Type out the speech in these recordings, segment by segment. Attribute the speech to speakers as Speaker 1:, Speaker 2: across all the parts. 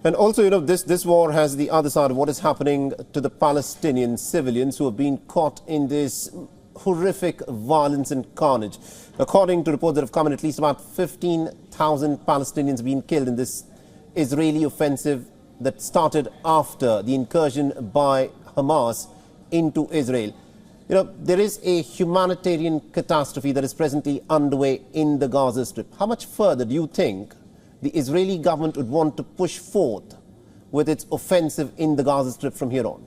Speaker 1: And also, this war has the other side of what is happening to the Palestinian civilians who have been caught in this horrific violence and carnage. According to reports that have come in, at least about 15,000 Palestinians have been killed in this Israeli offensive that started after the incursion by Hamas into Israel. There is a humanitarian catastrophe that is presently underway in the Gaza Strip. How much further do you think the Israeli government would want to push forth with its offensive in the Gaza Strip from here on?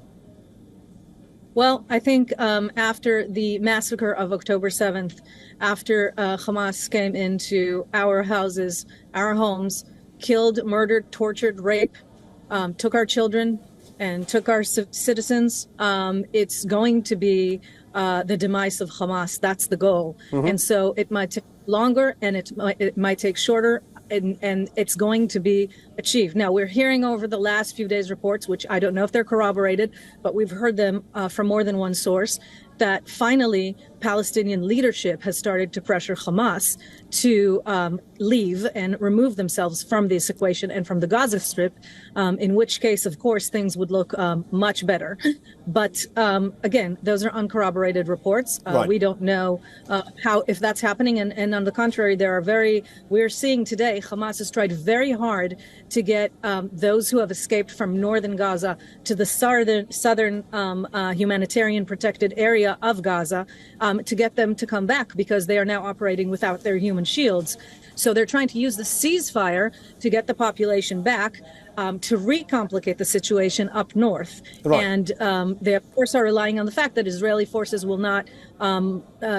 Speaker 2: Well, I think after the massacre of October 7th, after Hamas came into our houses, our homes, killed, murdered, tortured, raped, took our children and took our citizens, it's going to be the demise of Hamas. That's the goal. And so it might take longer and it might take shorter. And it's going to be achieved. Now, we're hearing over the last few days reports, which I don't know if they're corroborated, but we've heard them from more than one source, that finally Palestinian leadership has started to pressure Hamas to leave and remove themselves from this equation and from the Gaza Strip, in which case, of course, things would look much better. But again, those are uncorroborated reports.
Speaker 1: Right.
Speaker 2: We don't know if that's happening. And on the contrary, we're seeing today Hamas has tried very hard to get those who have escaped from northern Gaza to the southern humanitarian protected area of Gaza to get them to come back, because they are now operating without their human shields. So they're trying to use the ceasefire to get the population back, to recomplicate the situation up north.
Speaker 1: Right.
Speaker 2: And they, of course, are relying on the fact that Israeli forces will not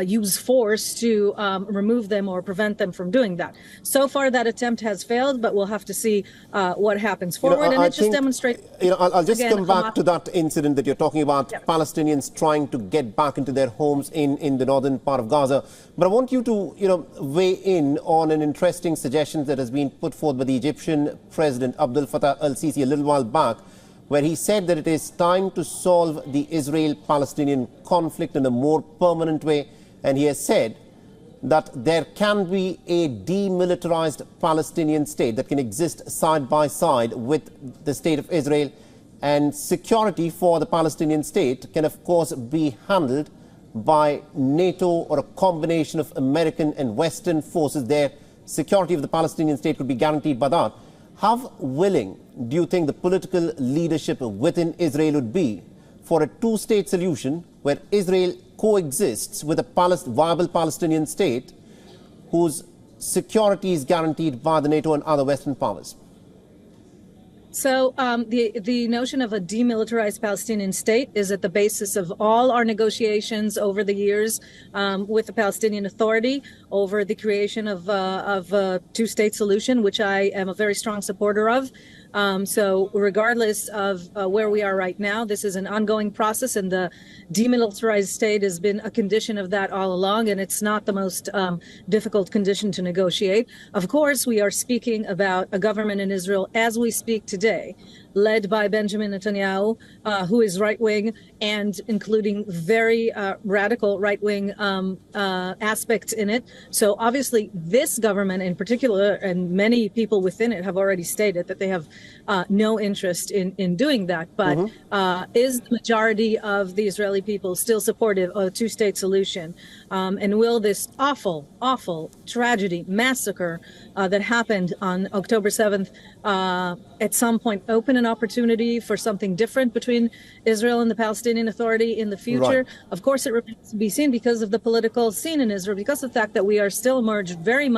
Speaker 2: use force to remove them or prevent them from doing that. So far, that attempt has failed, but we'll have to see what happens forward. And it just demonstrates...
Speaker 1: I'll just
Speaker 2: again,
Speaker 1: come back to that incident that you're talking about,
Speaker 2: Yep.
Speaker 1: Palestinians trying to get back into their homes in the northern part of Gaza. But I want you to, weigh in on an interesting suggestion that has been put forth by the Egyptian President Abdel Fattah al-Sisi a little while back, where he said that it is time to solve the Israel-Palestinian conflict in a more permanent way. And he has said that there can be a demilitarized Palestinian state that can exist side by side with the state of Israel, and security for the Palestinian state can, of course, be handled by NATO or a combination of American and Western forces. Their security of the Palestinian state could be guaranteed by that. How willing do you think the political leadership within Israel would be for a two-state solution where Israel coexists with a viable Palestinian state whose security is guaranteed by the NATO and other Western powers?
Speaker 2: So the notion of a demilitarized Palestinian state is at the basis of all our negotiations over the years with the Palestinian Authority over the creation of a two-state solution, which I am a very strong supporter of. So regardless of where we are right now, this is an ongoing process, and the demilitarized state has been a condition of that all along, and it's not the most difficult condition to negotiate. Of course, we are speaking about a government in Israel as we speak today, led by Benjamin Netanyahu, who is right-wing and including very radical right-wing aspects in it. So obviously this government in particular, and many people within it, have already stated that they have no interest in doing that. But is the majority of the Israeli people still supportive of a two-state solution? And will this awful, awful tragedy, massacre that happened on October 7th at some point open an opportunity for something different between Israel and the Palestinian Authority in the future? Right. Of course, it remains to be seen because of the political scene in Israel, because of the fact that we are still immersed very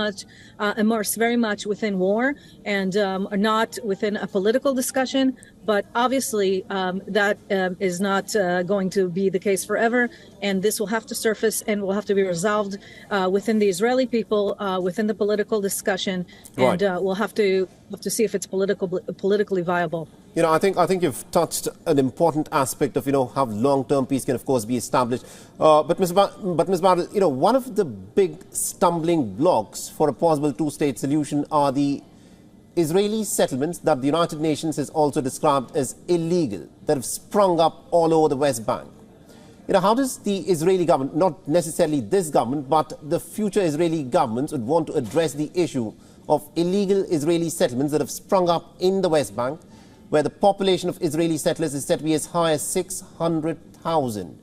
Speaker 2: much within war and are not within a political discussion. But obviously, that is not going to be the case forever. And this will have to surface and will have to be resolved within the Israeli people, within the political discussion. And we'll have to see if it's politically viable.
Speaker 1: I think you've touched an important aspect of, how long-term peace can, of course, be established. But Ms. Badal, one of the big stumbling blocks for a possible two-state solution are the Israeli settlements that the United Nations has also described as illegal, that have sprung up all over the West Bank. How does the Israeli government, not necessarily this government, but the future Israeli governments, would want to address the issue of illegal Israeli settlements that have sprung up in the West Bank where the population of Israeli settlers is said to be as high as 600,000.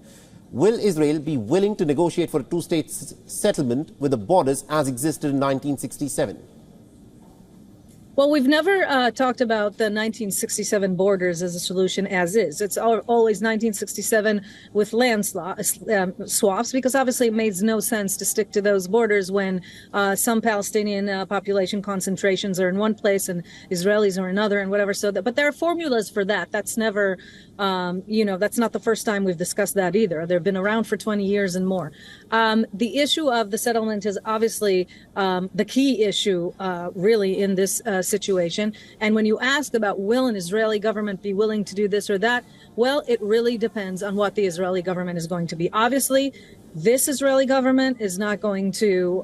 Speaker 1: Will Israel be willing to negotiate for a two-state settlement with the borders as existed in 1967?
Speaker 2: Well, we've never talked about the 1967 borders as a solution as is. It's always 1967 with land swaps, because obviously it makes no sense to stick to those borders when some Palestinian population concentrations are in one place and Israelis are another and whatever. But there are formulas for that. That's never, that's not the first time we've discussed that either. They've been around for 20 years and more. The issue of the settlement is obviously the key issue really in this situation. And when you ask about will an Israeli government be willing to do this or that, well, it really depends on what the Israeli government is going to be. Obviously, this Israeli government is not going to,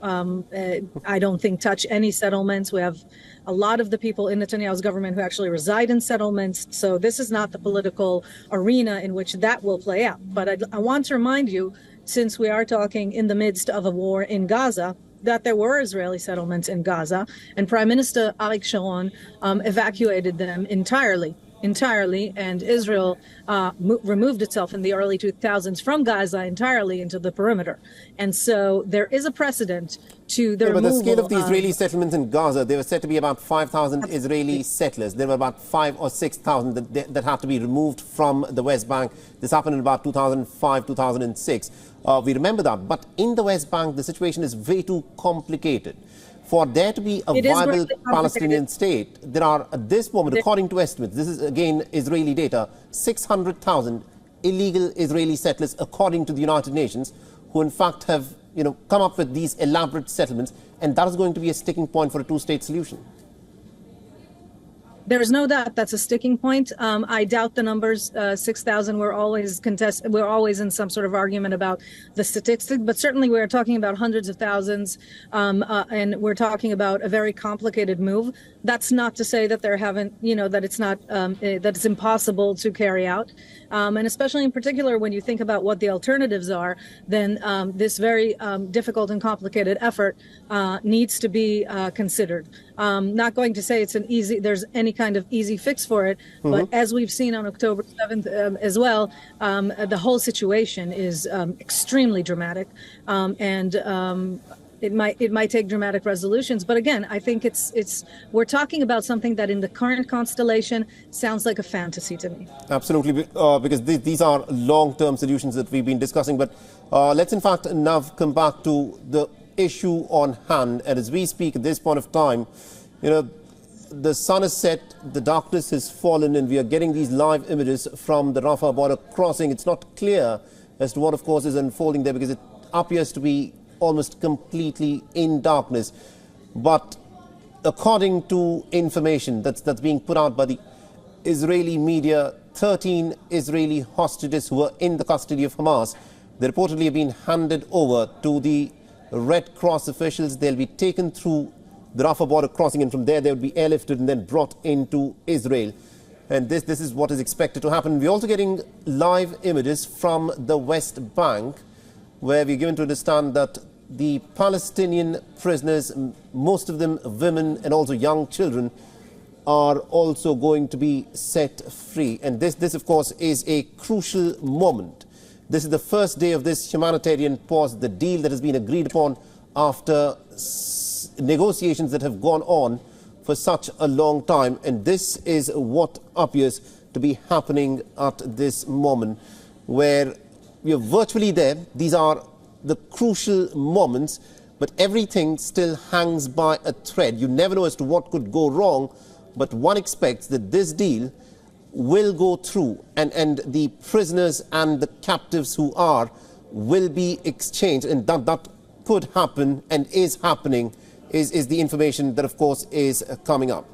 Speaker 2: I don't think, touch any settlements. We have a lot of the people in Netanyahu's government who actually reside in settlements. So this is not the political arena in which that will play out. But I want to remind you, since we are talking in the midst of a war in Gaza, that there were Israeli settlements in Gaza, and Prime Minister Arik Sharon evacuated them entirely, and Israel removed itself in the early 2000s from Gaza entirely into the perimeter. And so there is a precedent to the removal.
Speaker 1: But the scale of the Israeli settlements in Gaza, there were said to be about 5,000 Israeli settlers. There were about 5,000 or 6,000 that had to be removed from the West Bank. This happened in about 2005, 2006. We remember that. But in the West Bank, the situation is way too complicated. For there to be a viable Palestinian state, there are, at this moment, according to estimates, this is again Israeli data, 600,000 illegal Israeli settlers, according to the United Nations, who in fact have come up with these elaborate settlements, and that is going to be a sticking point for a two-state solution.
Speaker 2: There's no doubt that's a sticking point. I doubt the numbers. 6,000. We're always in some sort of argument about the statistic, but certainly we're talking about hundreds of thousands, and we're talking about a very complicated move. That's not to say that that it's not that it's impossible to carry out, and especially in particular when you think about what the alternatives are, then this very difficult and complicated effort needs to be considered. Not going to say there's any kind of easy fix for it, but as we've seen on October 7th as well, the whole situation is extremely dramatic, and it might take dramatic resolutions. But again, I think we're talking about something that in the current constellation sounds like a fantasy to me.
Speaker 1: Absolutely, because these are long-term solutions that we've been discussing. But let's in fact now come back to the issue on hand. And as we speak at this point of time, the sun has set, the darkness has fallen, and we are getting these live images from the Rafah border crossing. It's not clear as to what, of course, is unfolding there, because it appears to be almost completely in darkness. But according to information that's being put out by the Israeli media, 13 Israeli hostages who were in the custody of Hamas, they reportedly have been handed over to the Red Cross officials. They'll be taken through the Rafah border crossing, and from there they would be airlifted and then brought into Israel. And this is what is expected to happen. We're also getting live images from the West Bank, where we're given to understand that the Palestinian prisoners, most of them women and also young children, are also going to be set free. And this of course, is a crucial moment. This is the first day of this humanitarian pause, the deal that has been agreed upon after negotiations that have gone on for such a long time. And this is what appears to be happening at this moment, where we are virtually there. These are the crucial moments, but everything still hangs by a thread. You never know as to what could go wrong, but one expects that this deal will go through, and the prisoners and the captives who will be exchanged, and that could happen and is happening, is the information that, of course, is coming up.